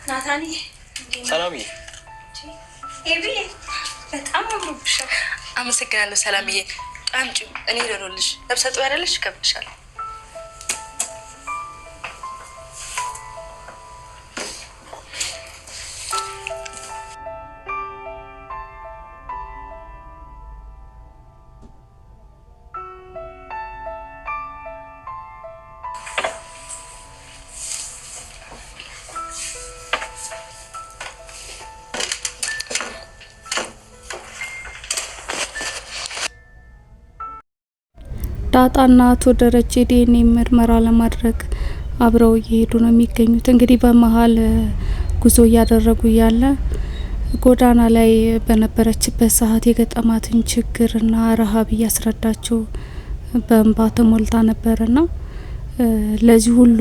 ናታኒ ሰላምዬ። ኤቢ በጣም አምሮብሻል። አመሰግናለሁ ሰላምዬ። ጣምጪ እኔ ልሮልሽ ለብሰጡ ያለልሽ ከብሻል። ዳጣና አቶ ደረጀ ዲኤንኤ ምርመራ ለማድረግ አብረው እየሄዱ ነው የሚገኙት። እንግዲህ በመሀል ጉዞ እያደረጉ ያለ ጎዳና ላይ በነበረችበት ሰዓት የገጠማትን ችግርና ረሀብ እያስረዳቸው በእንባ ተሞልታ ነበርና ለዚህ ሁሉ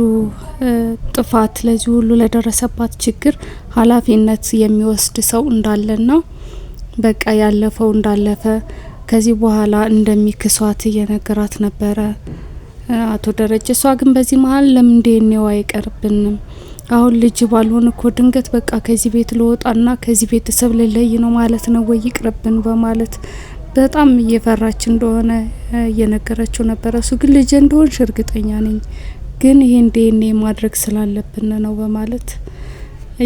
ጥፋት ለዚህ ሁሉ ለደረሰባት ችግር ኃላፊነት የሚወስድ ሰው እንዳለና በቃ ያለፈው እንዳለፈ ከዚህ በኋላ እንደሚክሷት እየነገራት ነበረ አቶ ደረጀ። እሷ ግን በዚህ መሀል ለምን ዲኤንኤው አይቀርብንም? አሁን ልጅ ባልሆን እኮ ድንገት በቃ ከዚህ ቤት ልወጣና ከዚህ ቤተሰብ ልለይ ነው ማለት ነው ወይ ይቅርብን በማለት በጣም እየፈራች እንደሆነ እየነገረችው ነበረ። እሱ ግን ልጅ እንደሆንሽ እርግጠኛ ነኝ፣ ግን ይሄን ዲኤንኤ ማድረግ ስላለብን ነው በማለት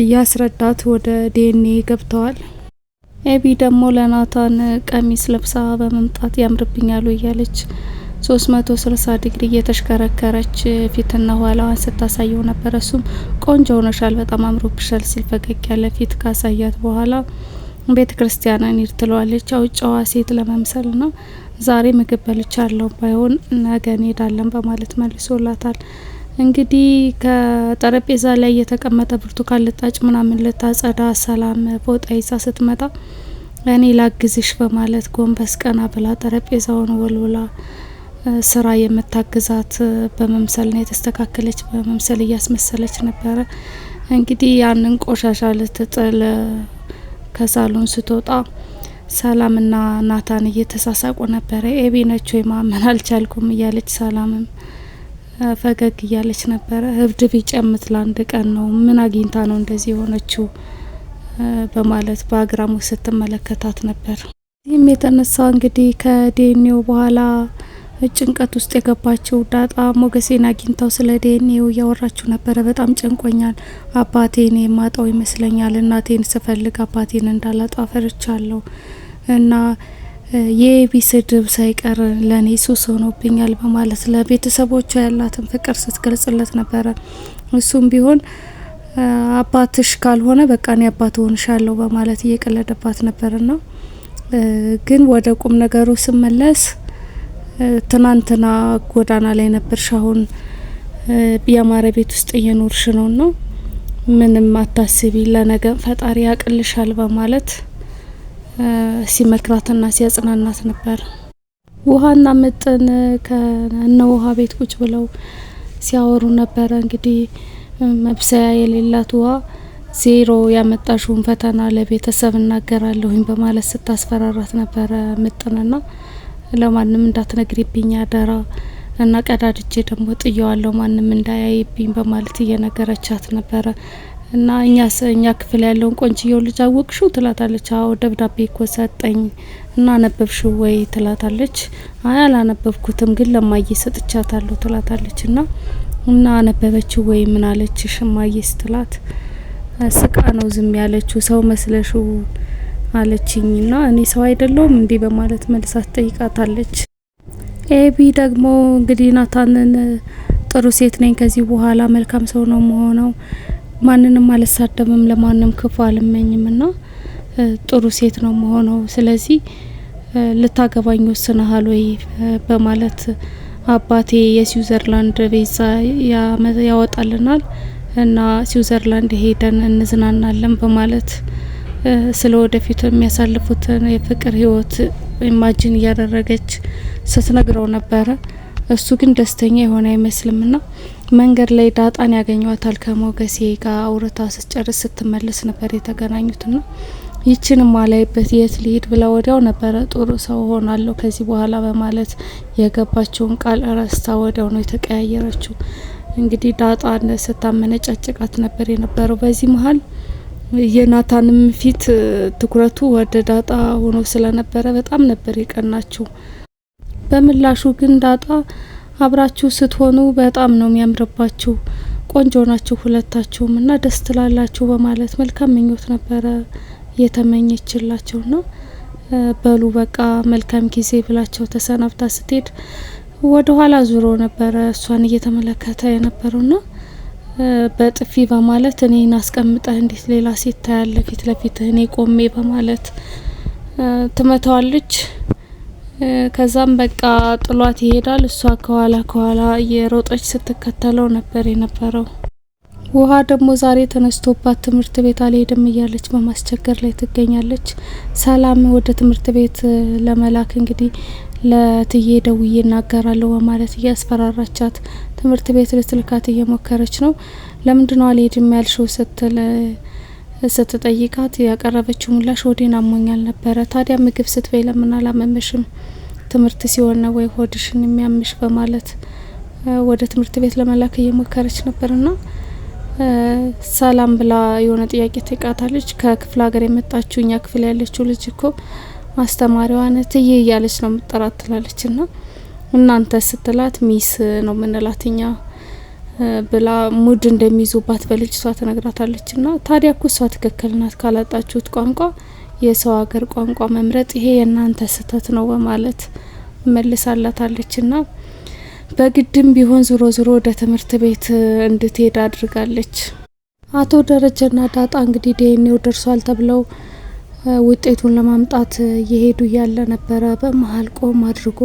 እያስረዳት ወደ ዲኤንኤ ገብተዋል። ኤቢ ደግሞ ለናታን ቀሚስ ለብሳ በመምጣት ያምርብኛሉ እያለች 360 ዲግሪ እየተሽከረከረች ፊትና ኋላዋን ስታሳየው ነበር። እሱም ቆንጆ ሆነሻል፣ በጣም አምሮብሻል ሲል ፈገግ ያለ ፊት ካሳያት በኋላ ቤተ ክርስቲያን እንሂድ ትለዋለች። ጨዋ ሴት ለመምሰልና ዛሬ ምግብ በልቻለሁ ባይሆን ነገ እንሄዳለን በማለት መልሶላታል። እንግዲህ ከጠረጴዛ ላይ የተቀመጠ ብርቱካን ልጣጭ ምናምን ልታጸዳ ሰላም ፎጣ ይዛ ስትመጣ እኔ ላግዝሽ በማለት ጎንበስ ቀና ብላ ጠረጴዛውን ወልውላ ስራ የምታግዛት በመምሰል ነው የተስተካከለች በመምሰል እያስመሰለች ነበረ። እንግዲህ ያንን ቆሻሻ ልትጥል ከሳሎን ስትወጣ ሰላምና ናታን እየተሳሳቁ ነበረ። ኤቢ ነች ወይ ማመን አልቻልኩም እያለች ሰላምም ፈገግ እያለች ነበረ። እብድ ቢጨምት ለአንድ ቀን ነው፣ ምን አግኝታ ነው እንደዚህ የሆነችው በማለት በአግራሞት ስትመለከታት ነበር። ይህም የተነሳ እንግዲህ ከዲኤንኤው በኋላ ጭንቀት ውስጥ የገባችው ዳጣ ሞገሴን አግኝታው ስለ ዲኤንኤው እያወራችው ነበረ። በጣም ጨንቆኛል፣ አባቴን የማጣው ይመስለኛል፣ እናቴን ስፈልግ አባቴን እንዳላጣ ፈርቻለሁ እና የኤቢ ስድብ ሳይቀር ለኔ ሱስ ሆኖብኛል በማለት ለቤተሰቦቿ ያላትን ፍቅር ስትገልጽለት ነበረ። እሱም ቢሆን አባትሽ ካልሆነ በቃ እኔ አባት ሆንሻለሁ በማለት እየቀለደባት ነበርና ግን ወደ ቁም ነገሩ ስመለስ ትናንትና ጎዳና ላይ ነበርሽ፣ አሁን ያማረ ቤት ውስጥ እየኖርሽ ነውና ምንም አታስቢ፣ ለነገ ፈጣሪ ያቅልሻል በማለት ሲመክራትና ሲያጽናናት ነበር። ውሃና ምጥን ከነ ውሃ ቤት ቁጭ ብለው ሲያወሩ ነበረ። እንግዲህ መብሰያ የሌላት ውሃ ዜሮ ያመጣሽውን ፈተና ለቤተሰብ እናገራለሁኝ በማለት ስታስፈራራት ነበረ ምጥንና ለማንም እንዳትነግሪብኝ አደራ እና ቀዳድጄ ደግሞ ጥየዋለሁ ማንም እንዳያይብኝ በማለት እየነገረቻት ነበረ። እና እኛ ክፍል ያለውን ቆንጅየው ልጅ አወቅሽው ትላታለች። አዎ ደብዳቤ እኮ ሰጠኝ እና አነበብሽው ወይ ትላታለች። አይ አላነበብኩትም ግን ለማየ ሰጥቻታለሁ ትላታለች። እና አነበበችው ወይ ምን አለችሽ እማዬ ስትላት ስቃ ነው ዝም ያለችው፣ ሰው መስለሽው አለችኝና እኔ ሰው አይደለሁም እንዲህ በማለት መልሳት ጠይቃታለች። ኤቢ ደግሞ እንግዲህ ናታንን ጥሩ ሴት ነኝ፣ ከዚህ በኋላ መልካም ሰው ነው መሆነው፣ ማንንም አልሳደብም፣ ለማንም ክፉ አልመኝም ና ጥሩ ሴት ነው መሆነው፣ ስለዚህ ልታገባኝ ወስነሃል ወይ በማለት አባቴ የስዊዘርላንድ ቪዛ ያወጣልናል እና ስዊዘርላንድ ሄደን እንዝናናለን በማለት ስለ ወደፊት የሚያሳልፉትን የፍቅር ህይወት ኢማጂን እያደረገች ስትነግረው ነበረ። እሱ ግን ደስተኛ የሆነ አይመስልምና መንገድ ላይ ዳጣን ያገኘዋታል። ከሞገሴ ጋር አውርታ ስትጨርስ ስትመለስ ነበር የተገናኙትና ይችንም ማላይበት የት ሊሄድ ብላ ወዲያው ነበረ ጥሩ ሰው ሆናለሁ ከዚህ በኋላ በማለት የገባቸውን ቃል ረስታ ወዲያው ነው የተቀያየረችው። እንግዲህ ዳጣን ስታመነጫጭቃት ነበር የነበረው። በዚህ መሀል የናታንም ፊት ትኩረቱ ወደ ዳጣ ሆኖ ስለነበረ በጣም ነበር የቀናችው። በምላሹ ግን ዳጣ አብራችሁ ስትሆኑ በጣም ነው የሚያምርባችሁ፣ ቆንጆ ናችሁ ሁለታችሁም እና ደስ ትላላችሁ በማለት መልካም ምኞት ነበረ የተመኘችላቸውና በሉ በቃ መልካም ጊዜ ብላቸው ተሰናብታ ስትሄድ ወደ ኋላ ዙሮ ነበረ እሷን እየተመለከተ የነበረውና በጥፊ በማለት እኔን አስቀምጠህ እንዴት ሌላ ሴት ታያለ ፊት ለፊት እኔ ቆሜ በማለት ትመታዋለች። ከዛም በቃ ጥሏት ይሄዳል። እሷ ከኋላ የሮጠች ስትከተለው ነበር የነበረው። ውሃ ደግሞ ዛሬ ተነስቶባት ትምህርት ቤት አልሄድም እያለች በማስቸገር ላይ ትገኛለች። ሰላም ወደ ትምህርት ቤት ለመላክ እንግዲህ ለትዬ ደውዬ እናገራለሁ በማለት እያስፈራራቻት ትምህርት ቤት ልትልካት እየሞከረች ነው። ለምንድነው አልሄድም ያልሽው ስትጠይቃት ያቀረበችው ምላሽ ሆዴን አሞኛል ነበረ። ታዲያ ምግብ ስትበይ ለምን አላመመሽም? ትምህርት ሲሆን ነው ወይ ሆድሽን የሚያምሽ? በማለት ወደ ትምህርት ቤት ለመላክ እየሞከረች ነበርና ሰላም ብላ የሆነ ጥያቄ ትቃታለች። ከክፍለ ሀገር የመጣችው እኛ ክፍል ያለችው ልጅ እኮ አስተማሪዋ ነትዬ እያለች ነው የምትጠራት ትላለች። ና እናንተ ስትላት ሚስ ነው ምንላት እኛ ብላ ሙድ እንደሚይዙባት በልጅቷ ትነግራታለች። ና ታዲያ እኮ እሷ ትክክል ናት፣ ካላጣችሁት ቋንቋ የሰው ሀገር ቋንቋ መምረጥ ይሄ የእናንተ ስህተት ነው በማለት መልሳላታለች። ና በግድም ቢሆን ዞሮ ወደ ትምህርት ቤት እንድትሄድ አድርጋለች። አቶ ደረጀና ዳጣ እንግዲህ ዲኤንኤው ደርሷል ተብለው ውጤቱን ለማምጣት እየሄዱ ያለ ነበረ። በመሀል ቆም አድርጎ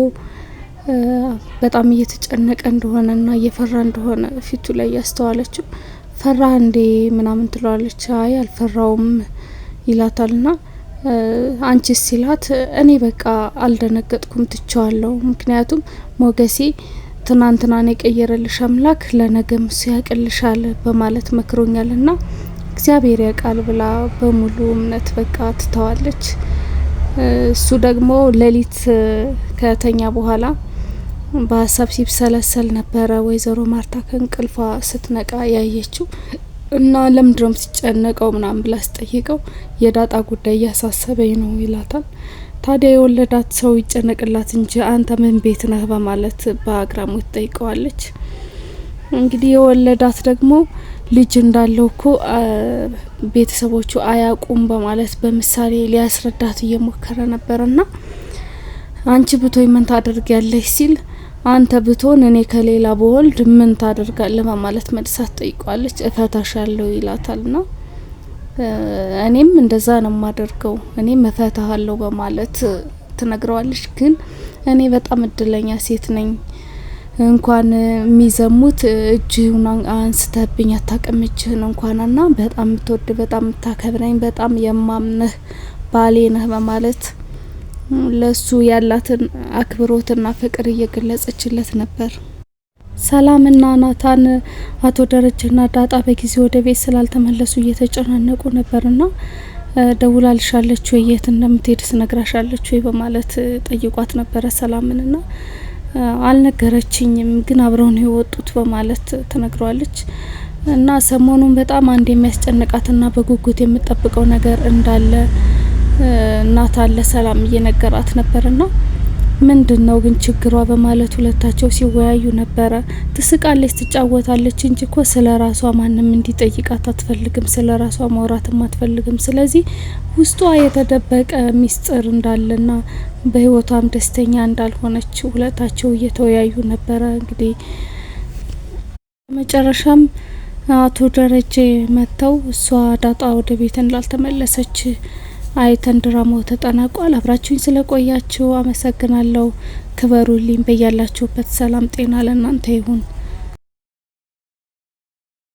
በጣም እየተጨነቀ እንደሆነና እየፈራ እንደሆነ ፊቱ ላይ ያስተዋለችው። ፈራ እንዴ ምናምን ትለዋለች። አይ አልፈራውም ይላታልና አንቺስ ሲላት እኔ በቃ አልደነገጥኩም ትቸዋለሁ፣ ምክንያቱም ሞገሴ ትናንትናን የቀየረልሽ አምላክ ለነገም እሱ ያቅልሻል በማለት መክሮኛልና እግዚአብሔር ያውቃል ብላ በሙሉ እምነት በቃ ትተዋለች። እሱ ደግሞ ሌሊት ከተኛ በኋላ በሀሳብ ሲብሰለሰል ነበረ። ወይዘሮ ማርታ ከእንቅልፏ ስትነቃ ያየችው እና ለምንድነው ሲጨነቀው ምናምን ብላ ስጠይቀው የዳጣ ጉዳይ እያሳሰበኝ ነው ይላታል። ታዲያ የወለዳት ሰው ይጨነቅላት እንጂ አንተ ምን ቤት ነህ በማለት በአግራሞት ጠይቀዋለች። እንግዲህ የወለዳት ደግሞ ልጅ እንዳለው እኮ ቤተሰቦቹ አያውቁም በማለት በምሳሌ ሊያስረዳት እየሞከረ ነበርና አንቺ ብቶኝ ምን ታደርጊያለሽ ሲል አንተ ብቶን እኔ ከሌላ በወልድ ምን ታደርጋለህ በማለት መልሳት ጠይቋለች። እፈታሻለሁ ይላታልና እኔም እንደዛ ነው ማደርገው እኔም እፈታሃለሁ በማለት ትነግረዋለች። ግን እኔ በጣም እድለኛ ሴት ነኝ፣ እንኳን የሚዘሙት እጅህን አንስተብኝ አታቀምጭህን እንኳንና በጣም ምትወድ በጣም ምታከብረኝ በጣም የማምነህ ባሌ ነህ በማለት ለሱ ያላትን አክብሮትና ፍቅር እየገለጸችለት ነበር። ሰላምና ናታን አቶ ደረጀና ዳጣ በጊዜ ወደ ቤት ስላልተመለሱ እየተጨናነቁ ነበርና ደውላልሻለች ወይ የት እንደምትሄድ ስነግራሻለች ወይ በማለት ጠይቋት ነበረ ሰላምንና አልነገረችኝም ግን አብረው ነው የወጡት በማለት ተነግሯለች። እና ሰሞኑን በጣም አንድ የሚያስጨንቃትና በጉጉት የምትጠብቀው ነገር እንዳለ ናታን ለሰላም እየነገራት ነበርና ምንድነው ግን ችግሯ በማለት ሁለታቸው ሲወያዩ ነበረ። ትስቃለች፣ ትጫወታለች እንጂ እኮ ስለራሷ ማንም እንዲጠይቃት አትፈልግም፣ ስለራሷ ማውራትም አትፈልግም። ስለዚህ ውስጧ የተደበቀ ሚስጥር እንዳለና በህይወቷም ደስተኛ እንዳልሆነች ሁለታቸው እየተወያዩ ነበረ። እንግዲህ መጨረሻም አቶ ደረጀ መጥተው እሷ ዳጣ ወደ ቤት እንዳልተመለሰች አይተን ድራማው ተጠናቋል። አብራችሁኝ ስለቆያችሁ አመሰግናለሁ። ክበሩልኝ። በያላችሁበት ሰላም ጤና ለእናንተ ይሁን።